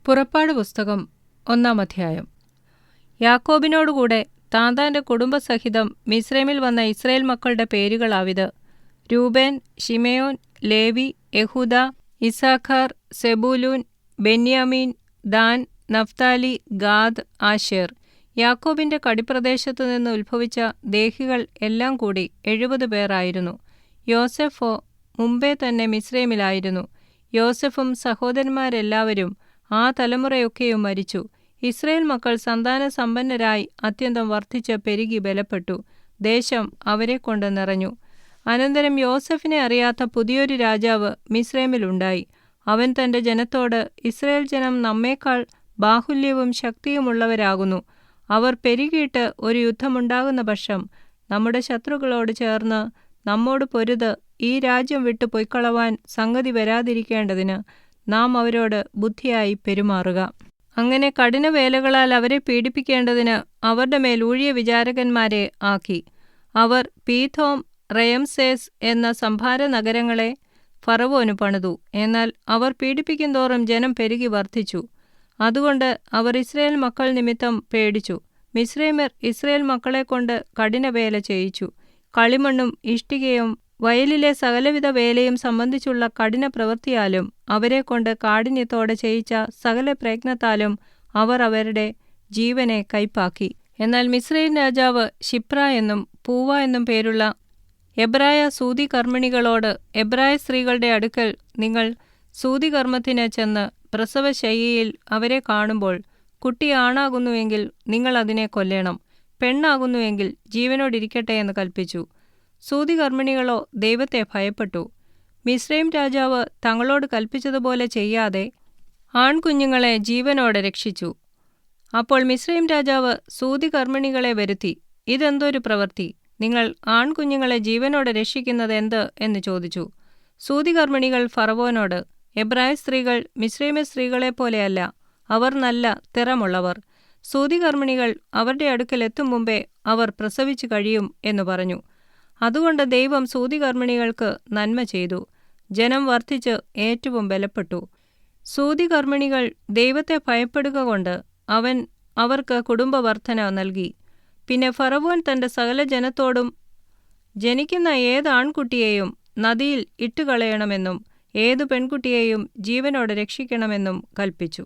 പുറപ്പാട് പുസ്തകം 1-ാം അധ്യായം. യാക്കോബിനോടുകൂടെ താന്താന്റെ കുടുംബസഹിതം മിസ്രയീമിൽ വന്ന ഇസ്രായേൽ മക്കളുടെ പേരുകളാവിത്: രൂബേൻ, ശിമെയോൻ, ലേവി, യെഹൂദാ, ഇസ്സാഖാർ, സെബൂലൂൻ, ബെന്യാമീൻ, ദാൻ, നഫ്താലി, ഗാദ്, ആശേർ. യാക്കോബിന്റെ കടിപ്രദേശത്തുനിന്ന് ഉത്ഭവിച്ച ദേഹികൾ എല്ലാം കൂടി 70 പേർ ആയിരുന്നു. യോസെഫോ മുമ്പേ തന്നെ മിസ്രയീമിലായിരുന്നു. യോസെഫും സഹോദരന്മാരെല്ലാവരും ആ തലമുറയൊക്കെയും മരിച്ചു. ഇസ്രായേൽ മക്കൾ സന്താനസമ്പന്നരായി അത്യന്തം വർദ്ധിച്ച് പെരുകി ബലപ്പെട്ടു. ദേശം അവരെക്കൊണ്ട് നിറഞ്ഞു. അനന്തരം യോസെഫിനെ അറിയാത്ത പുതിയൊരു രാജാവ് മിസ്രയീമിലുണ്ടായി. അവൻ തന്റെ ജനത്തോട്, ഇസ്രായേൽ ജനം നമ്മേക്കാൾ ബാഹുല്യവും ശക്തിയുമുള്ളവരാകുന്നു. അവർ പെരുകിയിട്ട് ഒരു യുദ്ധമുണ്ടാകുന്ന പക്ഷം നമ്മുടെ ശത്രുക്കളോട് ചേർന്ന് നമ്മോട് പൊരുത് ഈ രാജ്യം വിട്ടു പൊയ്ക്കളവാൻ സംഗതി വരാതിരിക്കേണ്ടതിന് നാം അവരോട് ബുദ്ധിയായി പെരുമാറുക. അങ്ങനെ കഠിനവേലകളാൽ അവരെ പീഡിപ്പിക്കേണ്ടതിന് അവരുടെ മേൽ ഊഴിയ വിചാരകന്മാരെ ആക്കി. അവർ പീഥോം, റയംസേസ് എന്ന സംഭാര നഗരങ്ങളെ ഫറവോന് പണിതു. എന്നാൽ അവർ പീഡിപ്പിക്കുന്തോറും ജനം പെരുകി വർദ്ധിച്ചു. അതുകൊണ്ട് അവർ ഇസ്രായേൽ മക്കൾ നിമിത്തം പേടിച്ചു. മിസ്രയീമ്യർ ഇസ്രായേൽ മക്കളെക്കൊണ്ട് കഠിനവേല ചെയ്യിച്ചു. കളിമണ്ണും ഇഷ്ടികയും വയലിലെ സകലവിധ വേലയും സംബന്ധിച്ചുള്ള കഠിന പ്രവൃത്തിയാലും അവരെക്കൊണ്ട് കാഠിന്യത്തോടെ ചെയ്യിച്ച സകല പ്രയത്നത്താലും അവർ അവരുടെ ജീവനെ കയ്പാക്കി. എന്നാൽ മിസ്രയീം രാജാവ് ശിപ്ര എന്നും പൂവ എന്നും പേരുള്ള എബ്രായ സൂതികർമ്മിണികളോട്, എബ്രായ സ്ത്രീകളുടെ അടുക്കൽ നിങ്ങൾ സൂതികർമ്മത്തിന് ചെന്ന് പ്രസവശയ്യയിൽ അവരെ കാണുമ്പോൾ കുട്ടി ആണാകുന്നുവെങ്കിൽ നിങ്ങൾ അതിനെ കൊല്ലേണം, പെണ്ണാകുന്നുവെങ്കിൽ ജീവനോടിരിക്കട്ടെ എന്ന് കൽപ്പിച്ചു. സൂതികർമ്മിണികളോ ദൈവത്തെ ഭയപ്പെട്ടു. മിസ്രയീം രാജാവ് തങ്ങളോട് കൽപ്പിച്ചതുപോലെ ചെയ്യാതെ ആൺകുഞ്ഞുങ്ങളെ ജീവനോടെ രക്ഷിച്ചു. അപ്പോൾ മിസ്രയീം രാജാവ് സൂതികർമ്മിണികളെ വരുത്തി, ഇതെന്തൊരു പ്രവൃത്തി? നിങ്ങൾ ആൺകുഞ്ഞുങ്ങളെ ജീവനോടെ രക്ഷിക്കുന്നത് എന്ത് എന്ന് ചോദിച്ചു. സൂതികർമ്മിണികൾ ഫറവോനോട്, എബ്രായ സ്ത്രീകൾ മിസ്രയീമ്യ സ്ത്രീകളെപ്പോലെയല്ല, അവർ നല്ല തിറമുള്ളവർ. സൂതികർമ്മിണികൾ അവരുടെ അടുക്കൽ എത്തും മുമ്പേ അവർ പ്രസവിച്ചു കഴിയും എന്നു പറഞ്ഞു. അതുകൊണ്ട് ദൈവം സൂതികർമ്മിണികൾക്ക് നന്മ ചെയ്തു. ജനം വർദ്ധിച്ച് ഏറ്റവും ബലപ്പെട്ടു. സൂതികർമ്മിണികൾ ദൈവത്തെ ഭയപ്പെടുക കൊണ്ട് അവൻ അവർക്ക് കുടുംബവർദ്ധന നൽകി. പിന്നെ ഫറവോൻ തന്റെ സകല ജനത്തോടും, ജനിക്കുന്ന ഏത് ആൺകുട്ടിയെയും നദിയിൽ ഇട്ടുകളയണമെന്നും ഏതു പെൺകുട്ടിയെയും ജീവനോടെ രക്ഷിക്കണമെന്നും കൽപ്പിച്ചു.